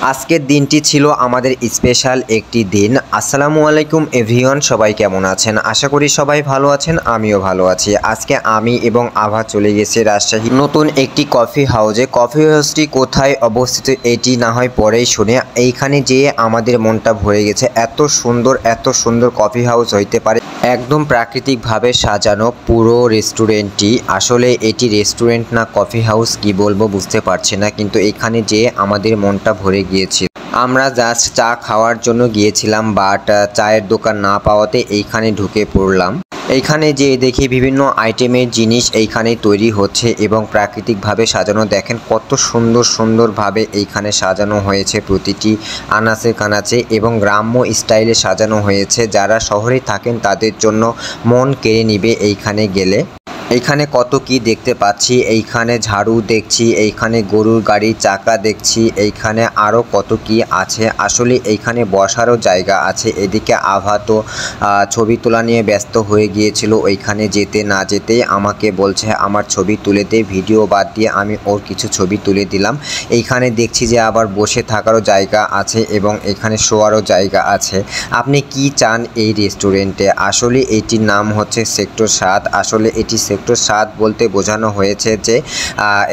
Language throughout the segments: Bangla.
আজকের দিনটি ছিল আমাদের স্পেশাল একটি দিন। আসসালামু আলাইকুম এভরিওয়ান, সবাই কেমন আছেন? আশা করি সবাই ভালো আছেন, আমিও ভালো আছি। আজকে আমি এবং আভা চলে গেছি রাজশাহী নতুন একটি কফি হাউসে। কফি হাউসটি কোথায় অবস্থিত এটি না হয় পরেই শুনে। এইখানে যেয়ে আমাদের মনটা ভরে গেছে। এত সুন্দর কফি হাউস হইতে পারে। একদম প্রাকৃতিকভাবে সাজানো পুরো রেস্টুরেন্টটি। আসলে এটি রেস্টুরেন্ট না কফি হাউস কি বলবো বুঝতে পারছি না, কিন্তু এখানে যেয়ে আমাদের মনটা ভরে গিয়েছিল। আমরা জাস্ট চা খাওয়ার জন্য গিয়েছিলাম, বাট চায়ের দোকান না পাওয়াতে এইখানে ঢুকে পড়লাম। এইখানে যে দেখি বিভিন্ন আইটেমের জিনিস এইখানে তৈরি হচ্ছে এবং প্রাকৃতিকভাবে সাজানো। দেখেন কত সুন্দরভাবে এইখানে সাজানো হয়েছে প্রতিটি আনাচে কানাচে এবং গ্রাম্য স্টাইলে সাজানো হয়েছে। যারা শহরে থাকেন তাদের জন্য মন কেড়ে নিবে এইখানে গেলে। এইখানে কত কি দেখতে পাচ্ছি, এইখানে ঝাড়ু দেখছি, এইখানে গরুর গাড়ি চাকা দেখছি, এইখানে আরও কত কি আছে। আসলে এইখানে বসারও জায়গা আছে। এদিকে আভা তো ছবি তোলা নিয়ে ব্যস্ত হয়ে গিয়েছিল। ওইখানে যেতে না যেতেই আমাকে বলছে আমার ছবি তুলে দে। ভিডিও বাদ দিয়ে আমি ওর কিছু ছবি তুলে দিলাম। এইখানে দেখছি যে আবার বসে থাকারও জায়গা আছে এবং এখানে শোয়ারও জায়গা আছে। আপনি কি চান এই রেস্টুরেন্টে? আসলে এটির নাম হচ্ছে সেক্টর 7। আসলে এটি সেক্টর 7 বলতে বোঝানো হয়েছে যে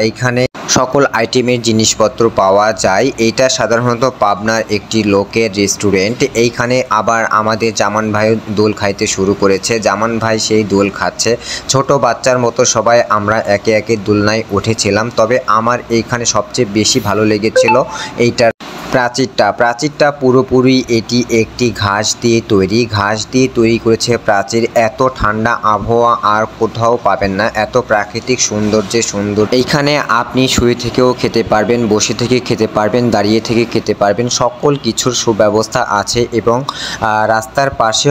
এইখানে সকল আইটেমের জিনিসপত্র পাওয়া যায়। এইটা সাধারণত পাবনার একটি লোকের রেস্টুরেন্ট। এইখানে আবার আমাদের জামান ভাই দোল খাইতে শুরু করেছে। জামান ভাই সেই দোল খাচ্ছে। ছোট বাচ্চার মতো সবাই আমরা একে একে দোলনায় উঠেছিলাম। তবে আমার এইখানে সবচেয়ে বেশি ভালো লেগেছিল এইটার প্রাচীরটা পুরোপুরি এটি একটি ঘাস দিয়ে তৈরি করেছে প্রাচীর। এত ঠান্ডা আবহাওয়া আর কোথাও পাবেন না, এত প্রাকৃতিক সুন্দর। এইখানে আপনি শুয়ে থেকেও খেতে পারবেন, বসে থেকে খেতে পারবেন, দাঁড়িয়ে থেকে খেতে পারবেন। সকল কিছুর সুব্যবস্থা আছে এবং রাস্তার পাশে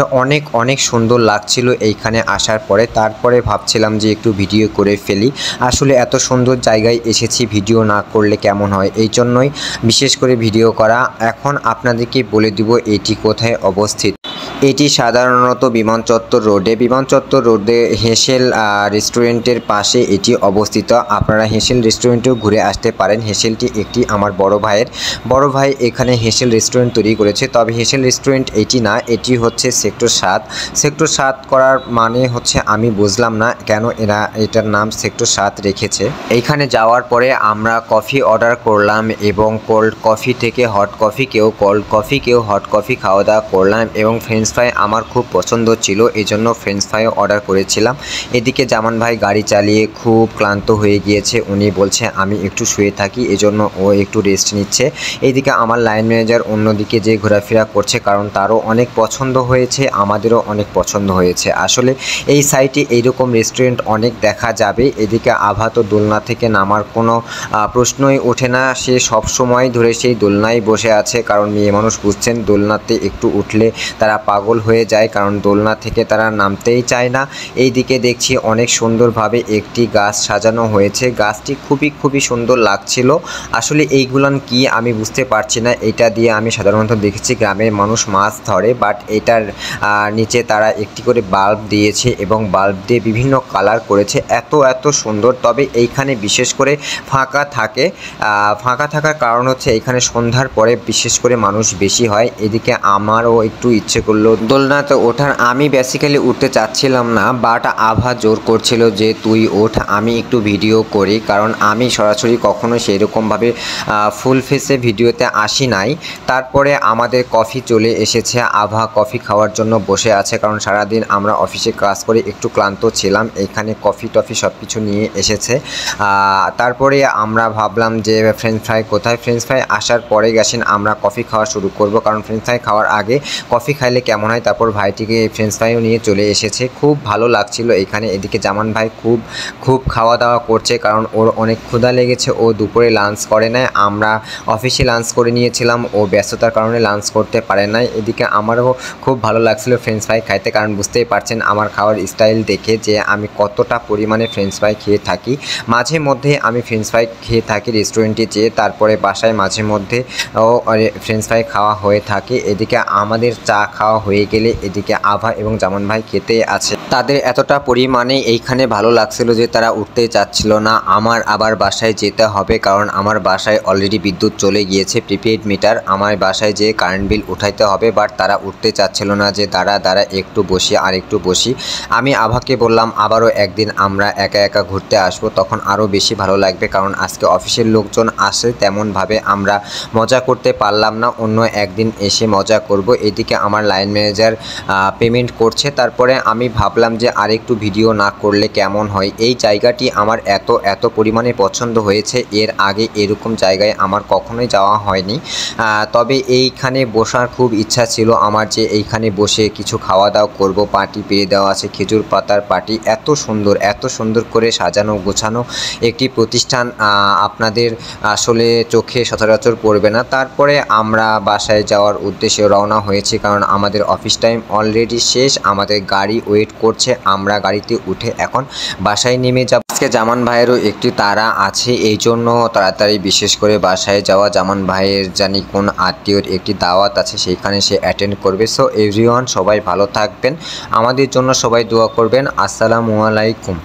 অনেক সুন্দর লাগছিল এইখানে আসার পরে। তারপরে ভাবছিলাম যে একটু ভিডিও করে ফেলি। আসলে এত সুন্দর জায়গায় এসেছি, ভিডিও না করলে কেমন হয়, এই জন্যই বিশেষ করে ভিডিও করা। এখন আপনাদেরকে বলে দিব এটি কোথায় অবস্থিত। এটি সাধারণত বিমান চত্বর রোডে হেসেল রেস্টুরেন্টের পাশে এটি অবস্থিত। আপনারা হেসেল রেস্টুরেন্টেও ঘুরে আসতে পারেন। হেসেলটি একটি আমার বড় ভাই এখানে হেসেল রেস্টুরেন্ট তৈরি করেছে। তবে হেসেল রেস্টুরেন্ট এটি না, এটি হচ্ছে সেক্টর 7 করার মানে হচ্ছে আমি বুঝলাম না কেন এরা এটার নাম সেক্টর 7 রেখেছে। এইখানে যাওয়ার পরে আমরা কফি অর্ডার করলাম এবং কোল্ড কফি থেকে হট কফি, কেউ কোল্ড কফি কেউ হট কফি খাওয়া দাওয়া করলাম এবং ফ্রেঞ্চ ফ্রাই আমার খুব পছন্দ ছিল, এই জন্য ফ্রেঞ্চ ফ্রাইও অর্ডার করেছিলাম। এদিকে জামান ভাই গাড়ি চালিয়ে খুব ক্লান্ত হয়ে গিয়েছে। উনি বলছে আমি একটু শুয়ে থাকি, এজন্য ও একটু রেস্ট নিচ্ছে। এইদিকে আমার লাইন ম্যানেজার অন্যদিকে যে ঘোরাফেরা করছে, কারণ তারও অনেক পছন্দ হয়েছে, আমাদেরও অনেক পছন্দ হয়েছে। আসলে এই সাইটে এইরকম রেস্টুরেন্ট অনেক দেখা যাবে। এদিকে আভা তো দোলনা থেকে নামার কোনো প্রশ্নই ওঠে না, সে সব সময় ধরে সেই দোলনায় বসে আছে। কারণ মেয়ে মানুষ বুঝছেন, দোলনাতে একটু উঠলে তারা পাগল হয়ে যায়, কারণ দোলনা থেকে তারা নামতেই চায় না। এইদিকে দেখছি অনেক সুন্দরভাবে একটি গাছ সাজানো হয়েছে। গাছটি খুবই সুন্দর লাগছিল। আসলে এইগুলান কি আমি বুঝতে পারছি না। এটা দিয়ে আমি সাধারণত দেখেছি গ্রামের মানুষ মাছ ধরে, বাট এটার নিচে তারা একটি করে বাল্ব দিয়েছে এবং বাল্ব দিয়ে বিভিন্ন কালার করেছে। এত সুন্দর। তবে এইখানে বিশেষ করে ফাঁকা থাকার কারণ হচ্ছে এইখানে সন্ধ্যার পরে বিশেষ করে মানুষ বেশি হয়। এদিকে আমারও একটু ইচ্ছে করলো দোলনাতে ওঠার। আমি বেসিক্যালি উঠতে চাচ্ছিলাম না, বাট আভা জোর করছিল যে তুই ওঠ, আমি একটু ভিডিও করি। কারণ আমি সরাসরি কখনো সেরকমভাবে ফুল ফেসে ভিডিওতে আসি নাই। তারপরে আমাদের কফি চলে এসেছে। আভা কফি খাওয়ার জন্য বসে আছে, কারণ সারাদিন আমরা অফিসে কাজ করে একটু ক্লান্ত ছিলাম। এখানে কফি টফি সব কিছু নিয়ে এসেছে। তারপরে আমরা ভাবলাম যে ফ্রেঞ্চ ফ্রাই কোথায়। ফ্রেঞ্চ ফ্রাই আসার পরে গেছেন আমরা কফি খাওয়া শুরু করব, কারণ ফ্রেঞ্চ ফ্রাই খাওয়ার আগে কফি খাইলে কেমন হয়। তারপর ভাইটিকে ফ্রেঞ্চ ফ্রাইও নিয়ে চলে এসেছে। খুব ভালো লাগছিল এখানে। এদিকে জামান ভাই খুব খাওয়া দাওয়া করছে, কারণ ওর অনেক ক্ষুধা লেগেছে। ও দুপুরে লাঞ্চ করে নাই, আমরা অফিসে লাঞ্চ করে নিয়েছিলাম, ও ব্যস্ততার কারণে লাঞ্চ করতে পারে নাই। এদিকে আমারও খুব ভালো লাগছিল ফ্রেঞ্চ ফ্রাই খাইতে, কারণ বুঝতেই পারছেন আমার খাওয়ার স্টাইল দেখে যে আমি কতটা পরিমাণে ফ্রেঞ্চ ফ্রাই খেয়ে থাকি। মাঝে মধ্যে আমি ফ্রেঞ্চ ফ্রাই খেয়ে থাকি রেস্টুরেন্টে যেয়ে, তারপরে বাসায় মাঝে মধ্যে ফ্রেঞ্চ ফ্রাই খাওয়া হয়ে থাকে। এদিকে আমাদের চা খাওয়া হয়ে গেলে এদিকে আভা এবং জামান ভাই খেতে আছে। তাদের এতটা পরিমাণে এইখানে ভালো লাগছিল যে তারা উঠতে চাচ্ছিল না। আমার আবার বাসায় যেতে হবে, কারণ আমার বাসায় অলরেডি বিদ্যুৎ চলে গিয়েছে, প্রিপেইড মিটার। আমার বাসায় যে কারেন্ট বিল উঠাইতে হবে, বাট তারা উঠতে চাচ্ছিল না যে দাঁড়া একটু বসি আর একটু বসি। আমি আভাকে বললাম আবারও একদিন আমরা একা একা ঘুরতে আসবো, তখন আরও বেশি ভালো লাগবে, কারণ আজকে অফিসের লোকজন আসে, তেমনভাবে আমরা মজা করতে পারলাম না। অন্য একদিন এসে মজা করব। এদিকে আমার লাইন ম্যানেজার পেমেন্ট করছে। তারপরে আমি ভাবলাম যে আরেকটু ভিডিও না করলে কেমন হয়। এই জায়গাটি আমার এত পরিমাণে পছন্দ হয়েছে। এর আগে এরকম জায়গায় আমার কখনোই যাওয়া হয়নি, তবে এইখানে বসার খুব ইচ্ছা ছিল আমার, যে এইখানে বসে কিছু খাওয়া দাওয়া করব। পার্টি পেয়ে দেওয়া আছে, খেজুর পাতার পার্টি। এত সুন্দর করে সাজানো গোছানো একটি প্রতিষ্ঠান আপনাদের আসলে চোখে সচরাচর পড়বে না। তারপরে আমরা বাসায় যাওয়ার উদ্দেশ্যে রওনা হয়েছি, কারণ আমাদের অফিস টাইম অলরেডি শেষ। আমাদের গাড়ি ওয়েট করছে, আমরা গাড়িতে উঠে এখন বাসায় নেমে যাব। আজকে জামান ভাইয়েরও একটি তাড়া আছে, এই জন্য তাড়াতাড়ি বিশেষ করে বাসায় যাওয়া। জামান ভাইয়ের জানি কোন আত্মীয়র একটি দাওয়াত আছে, সেইখানে সে অ্যাটেন্ড করবে। সো এভরিওয়ান, সবাই ভালো থাকবেন, আমাদের জন্য সবাই দোয়া করবেন। আসসালামু আলাইকুম।